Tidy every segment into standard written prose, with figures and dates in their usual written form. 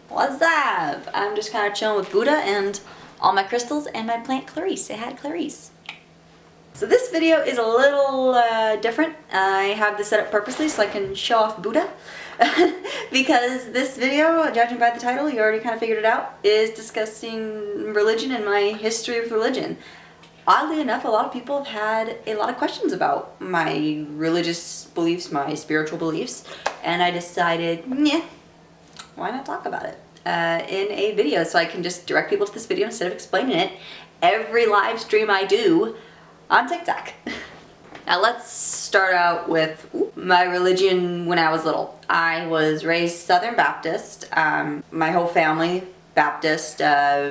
What's up? I'm just kind of chilling with Buddha and all my crystals and my plant Clarice. Say hi to Clarice. So this video is a little different. I have this set up purposely so I can show off Buddha. Because this video, judging by the title, you already kind of figured it out, is discussing religion and my history with religion. Oddly enough, a lot of people have had a lot of questions about my religious beliefs, my spiritual beliefs, and I decided, yeah, why not talk about it in a video so I can just direct people to this video instead of explaining it every live stream I do on TikTok. Now let's start out with my religion when I was little. I was raised Southern Baptist, my whole family Baptist,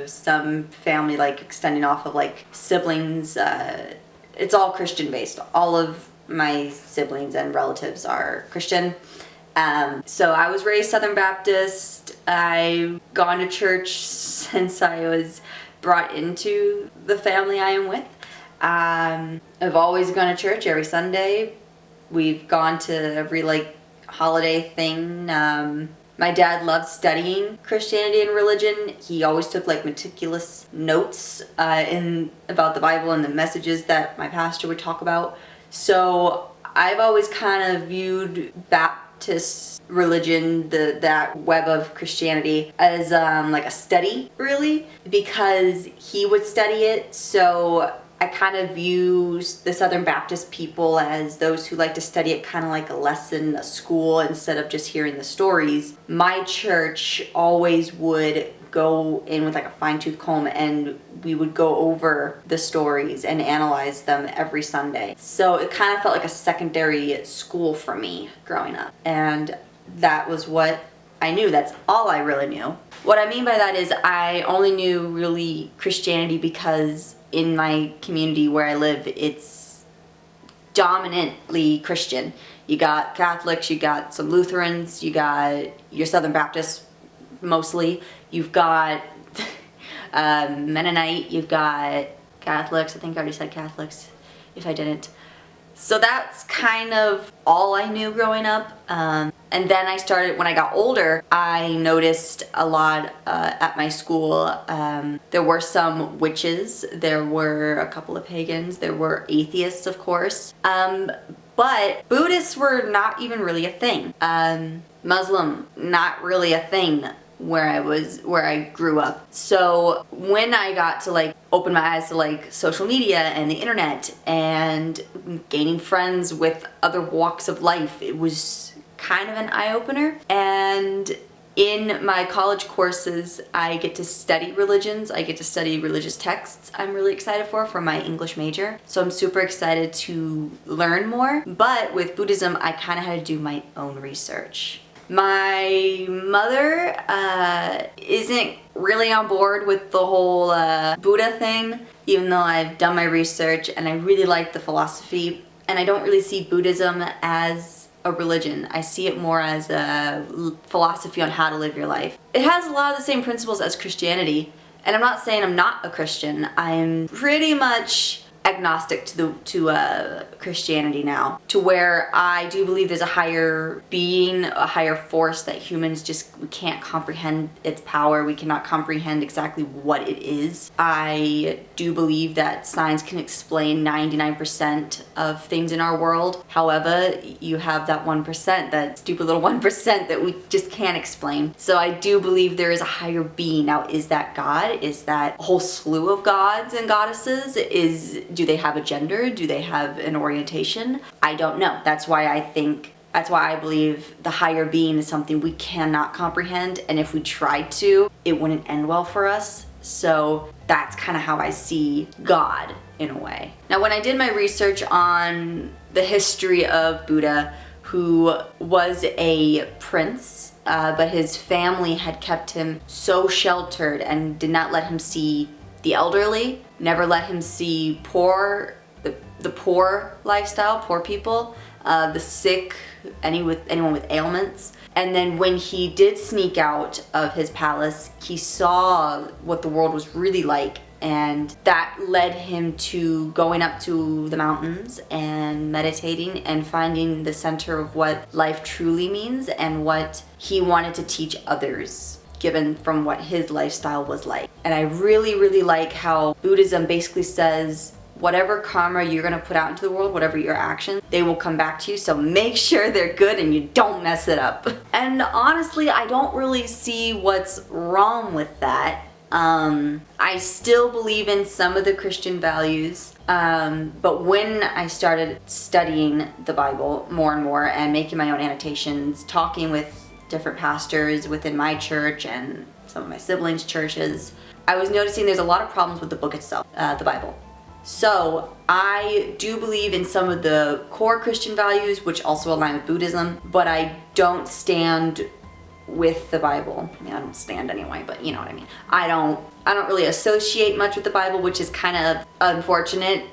some family like extending off of like siblings. It's all Christian based. All of my siblings and relatives are Christian. So I was raised Southern Baptist. I've gone to church since I was brought into the family I am with. I've always gone to church every Sunday. We've gone to every like holiday thing. My dad loved studying Christianity and religion. He always took like meticulous notes about the Bible and the messages that my pastor would talk about. So I've always kind of viewed Baptist religion, that web of Christianity, as like a study, really, because he would study it. So I kind of view the Southern Baptist people as those who like to study it kind of like a lesson, a school, instead of just hearing the stories. My church always would go in with like a fine-tooth comb and we would go over the stories and analyze them every Sunday. So it kind of felt like a secondary school for me growing up. And that was what I knew. That's all I really knew. What I mean by that is I only knew really Christianity because in my community where I live, it's dominantly Christian. You got Catholics, you got some Lutherans, you got your Southern Baptists mostly, you've got Mennonite, you've got Catholics. I think I already said Catholics if I didn't. So that's kind of all I knew growing up. And then I started, when I got older, I noticed a lot at my school. There were some witches, there were a couple of pagans, there were atheists, of course. But Buddhists were not even really a thing. Muslim, not really a thing where I grew up. So when I got to like open my eyes to like social media and the internet and gaining friends with other walks of life, it was kind of an eye-opener. And in my college courses, I get to study religions, I get to study religious texts I'm really excited for my English major. So I'm super excited to learn more. But with Buddhism, I kind of had to do my own research. My mother isn't really on board with the whole Buddha thing, even though I've done my research and I really like the philosophy. And I don't really see Buddhism as a religion. I see it more as a philosophy on how to live your life. It has a lot of the same principles as Christianity, and I'm not saying I'm not a Christian. I'm pretty much agnostic to Christianity now, to where I do believe there's a higher being, a higher force that humans we can't comprehend its power. We cannot comprehend exactly what it is. I do believe that science can explain 99% of things in our world. However, you have that 1%, that stupid little 1% that we just can't explain. So I do believe there is a higher being. Now, is that God? Is that a whole slew of gods and goddesses? Do they have a gender? Do they have an orientation? I don't know. That's why I believe the higher being is something we cannot comprehend, and if we tried to, it wouldn't end well for us. So that's kind of how I see God in a way. Now, when I did my research on the history of Buddha, who was a prince, but his family had kept him so sheltered and did not let him see the elderly, never let him see the poor lifestyle, poor people, the sick, anyone with ailments. And then when he did sneak out of his palace, he saw what the world was really like, and that led him to going up to the mountains and meditating and finding the center of what life truly means and what he wanted to teach others. given from what his lifestyle was like. And I really, really like how Buddhism basically says whatever karma you're gonna put out into the world, whatever your actions, they will come back to you, so make sure they're good and you don't mess it up. And honestly, I don't really see what's wrong with that. I still believe in some of the Christian values, but when I started studying the Bible more and more and making my own annotations, talking with different pastors within my church and some of my siblings' churches, I was noticing there's a lot of problems with the book itself, the Bible. So I do believe in some of the core Christian values, which also align with Buddhism, but I don't stand with the Bible. I mean, I don't stand anyway, but you know what I mean. I don't really associate much with the Bible, which is kind of unfortunate,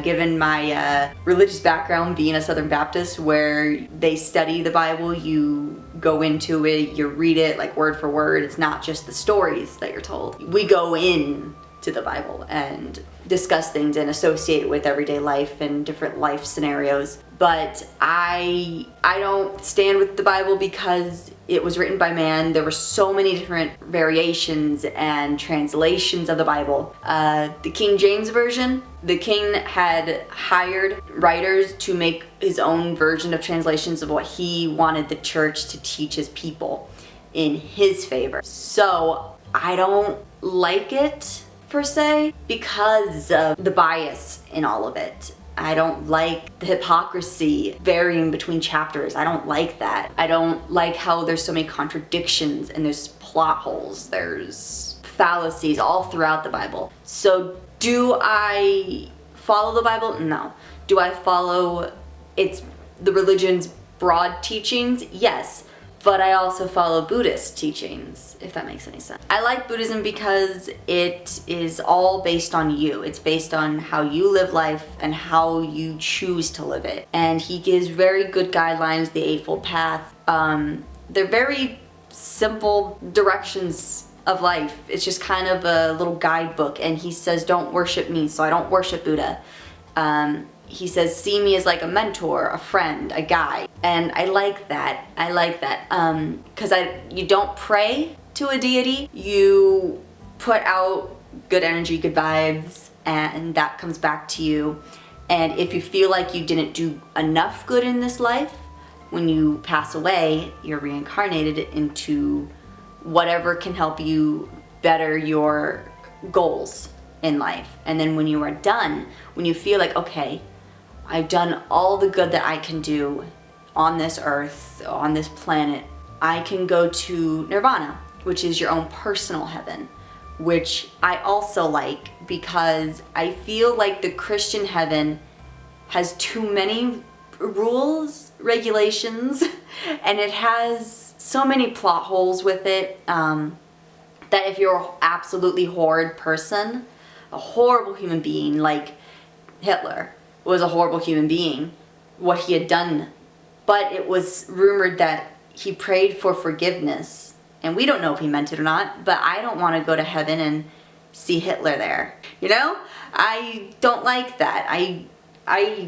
given my religious background being a Southern Baptist, where they study the Bible, you go into it, you read it like word for word. It's not just the stories that you're told. We go in to the Bible and discuss things and associate it with everyday life and different life scenarios. But I don't stand with the Bible because it was written by man. There were so many different variations and translations of the Bible. The King James Version, the king had hired writers to make his own version of translations of what he wanted the church to teach his people in his favor. So I don't like it per se because of the bias in all of it. I don't like the hypocrisy varying between chapters. I don't like that. I don't like how there's so many contradictions and there's plot holes, there's fallacies all throughout the Bible. So do I follow the Bible? No. Do I follow the religion's broad teachings? Yes. But I also follow Buddhist teachings, if that makes any sense. I like Buddhism because it is all based on you. It's based on how you live life and how you choose to live it. And he gives very good guidelines, the Eightfold Path. They're very simple directions of life. It's just kind of a little guidebook. And he says, don't worship me, so I don't worship Buddha. He says, see me as like a mentor, a friend, a guide. And I like that. I like that. Because you don't pray to a deity. You put out good energy, good vibes, and that comes back to you. And if you feel like you didn't do enough good in this life, when you pass away, you're reincarnated into whatever can help you better your goals in life. And then when you are done, when you feel like, okay, I've done all the good that I can do on this earth, on this planet, I can go to Nirvana, which is your own personal heaven, which I also like because I feel like the Christian heaven has too many rules, regulations, and it has so many plot holes with it that if you're an absolutely horrid person, a horrible human being like Hitler was a horrible human being, what he had done. But it was rumored that he prayed for forgiveness. And we don't know if he meant it or not, but I don't want to go to heaven and see Hitler there. You know? I don't like that. I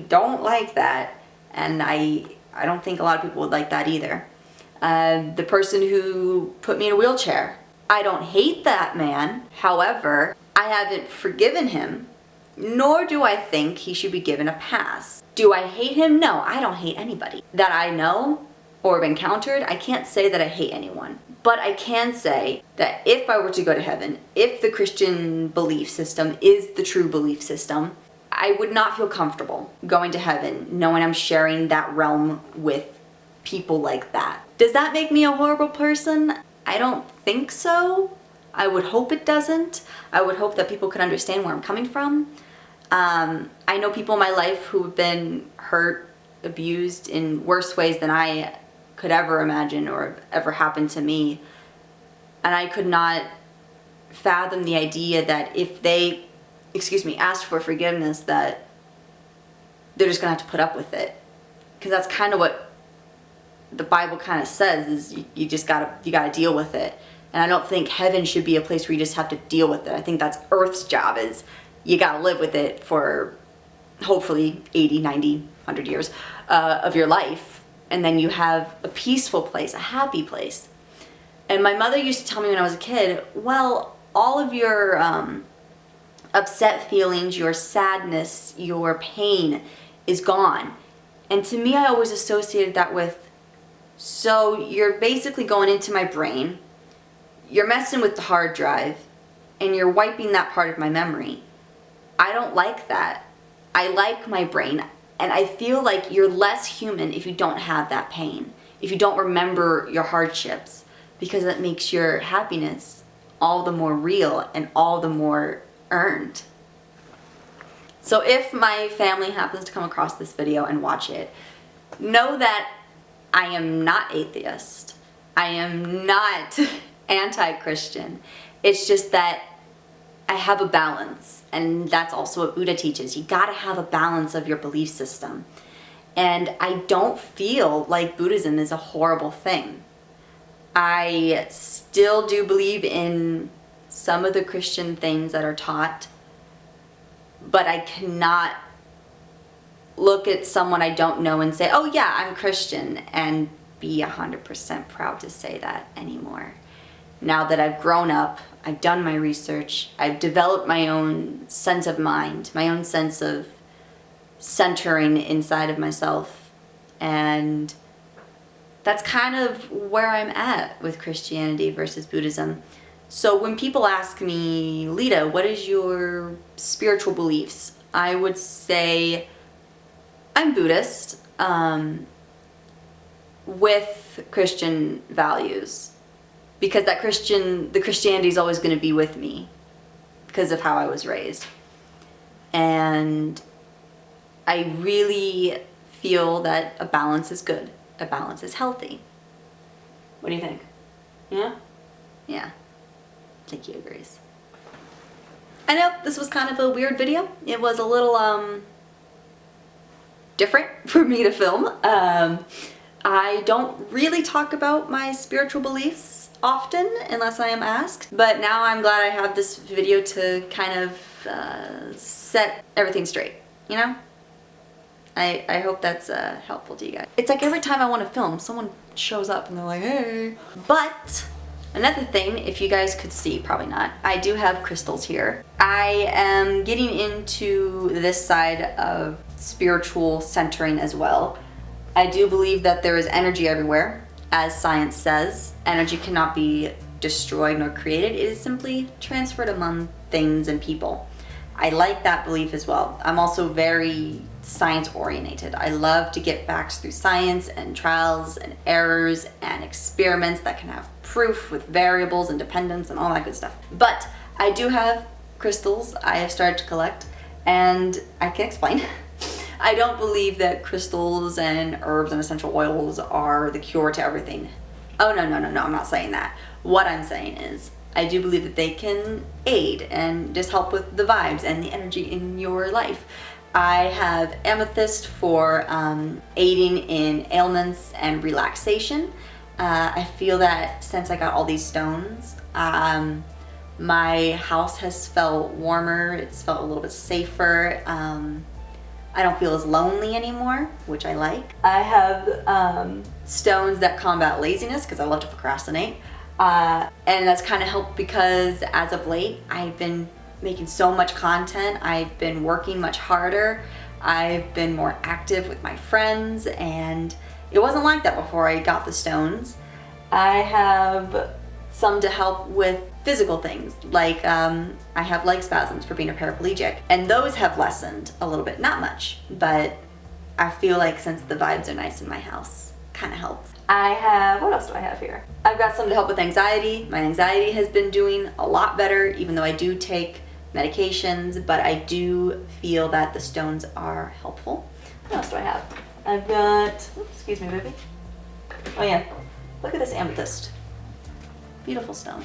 don't like that. And I don't think a lot of people would like that either. The person who put me in a wheelchair, I don't hate that man. However, I haven't forgiven him. Nor do I think he should be given a pass. Do I hate him? No, I don't hate anybody that I know or have encountered. I can't say that I hate anyone. But I can say that if I were to go to heaven, if the Christian belief system is the true belief system, I would not feel comfortable going to heaven knowing I'm sharing that realm with people like that. Does that make me a horrible person? I don't think so. I would hope it doesn't. I would hope that people can understand where I'm coming from. I know people in my life who have been hurt, abused in worse ways than I could ever imagine or ever happened to me. And I could not fathom the idea that if they, asked for forgiveness, that they're just gonna have to put up with it. Because that's kind of what the Bible kind of says, is you gotta deal with it. And I don't think heaven should be a place where you just have to deal with it. I think that's Earth's job, is you gotta live with it for hopefully 80, 90, 100 years of your life. And then you have a peaceful place, a happy place. And my mother used to tell me when I was a kid, well, all of your upset feelings, your sadness, your pain is gone. And to me, I always associated that with, so you're basically going into my brain, you're messing with the hard drive, and you're wiping that part of my memory. I don't like that. I like my brain, and I feel like you're less human if you don't have that pain, if you don't remember your hardships, because it makes your happiness all the more real and all the more earned. So if my family happens to come across this video and watch it, know that I am not atheist. I am not anti-Christian. It's just that I have a balance, and that's also what Buddha teaches. You gotta have a balance of your belief system. And I don't feel like Buddhism is a horrible thing. I still do believe in some of the Christian things that are taught, but I cannot look at someone I don't know and say, oh yeah, I'm Christian, and be 100% proud to say that anymore. Now that I've grown up, I've done my research, I've developed my own sense of mind, my own sense of centering inside of myself, and that's kind of where I'm at with Christianity versus Buddhism. So when people ask me, Lita, what is your spiritual beliefs? I would say I'm Buddhist with Christian values, because the Christianity is always going to be with me because of how I was raised. And I really feel that a balance is good. A balance is healthy. What do you think? Yeah? Yeah. I think he agrees. I know this was kind of a weird video. It was a little different for me to film. I don't really talk about my spiritual beliefs often unless I am asked, but now I'm glad I have this video to kind of set everything straight, you know? I hope that's helpful to you guys. It's like every time I want to film, someone shows up and they're like, hey. But another thing, if you guys could see, probably not, I do have crystals here. I am getting into this side of spiritual centering as well. I do believe that there is energy everywhere. As science says, energy cannot be destroyed nor created. It is simply transferred among things and people. I like that belief as well. I'm also very science oriented. I love to get facts through science and trials and errors and experiments that can have proof with variables and dependence and all that good stuff. But I do have crystals I have started to collect, and I can explain. I don't believe that crystals and herbs and essential oils are the cure to everything. Oh, no, I'm not saying that. What I'm saying is, I do believe that they can aid and just help with the vibes and the energy in your life. I have amethyst for aiding in ailments and relaxation. I feel that since I got all these stones, my house has felt warmer, it's felt a little bit safer. I don't feel as lonely anymore, which I like. I have stones that combat laziness, because I love to procrastinate. And that's kind of helped because as of late, I've been making so much content. I've been working much harder. I've been more active with my friends, and it wasn't like that before I got the stones. I have some to help with physical things, like I have leg spasms for being a paraplegic, and those have lessened a little bit, not much, but I feel like since the vibes are nice in my house, kind of helps. I have, what else do I have here? I've got some to help with anxiety. My anxiety has been doing a lot better, even though I do take medications, but I do feel that the stones are helpful. What else do I have? I've got, oops, excuse me, baby. Oh yeah, look at this amethyst. Beautiful stone.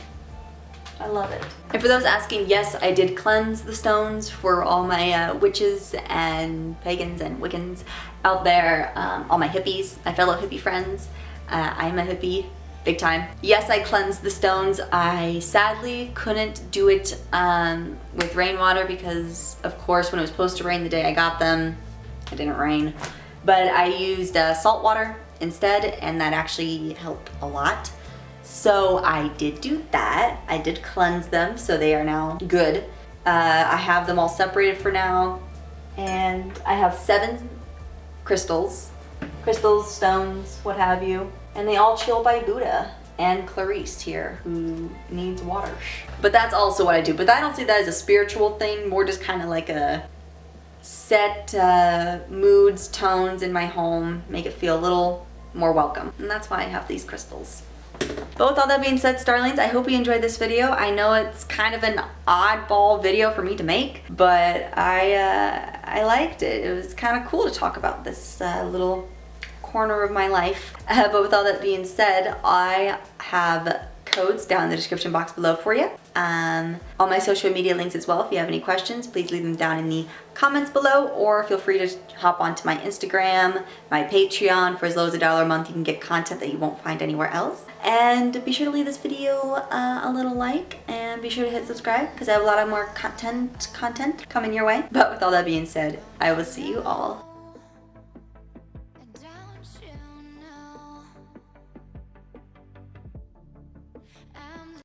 I love it. And for those asking, yes, I did cleanse the stones for all my witches and pagans and Wiccans out there, all my hippies, my fellow hippie friends. I'm a hippie, big time. Yes, I cleansed the stones. I sadly couldn't do it with rainwater because, of course, when it was supposed to rain the day I got them, it didn't rain. But I used salt water instead, and that actually helped a lot. So I did do that. I did cleanse them, so they are now good. I have them all separated for now, and I have 7 crystals, stones, what have you, and they all chill by Buddha and Clarice here, who needs water. But that's also what I do. But I don't see that as a spiritual thing, more just kind of like a set moods, tones in my home, make it feel a little more welcome. And that's why I have these crystals. But with all that being said, Starlings, I hope you enjoyed this video. I know it's kind of an oddball video for me to make, but I liked it. It was kind of cool to talk about this little corner of my life. But with all that being said, I have codes down in the description box below for you. All my social media links as well. If you have any questions, please leave them down in the comments below, or feel free to hop onto my Instagram, my Patreon. For as low as $1 a month, you can get content that you won't find anywhere else. And be sure to leave this video a little like, and be sure to hit subscribe, because I have a lot of more content coming your way. But with all that being said, I will see you all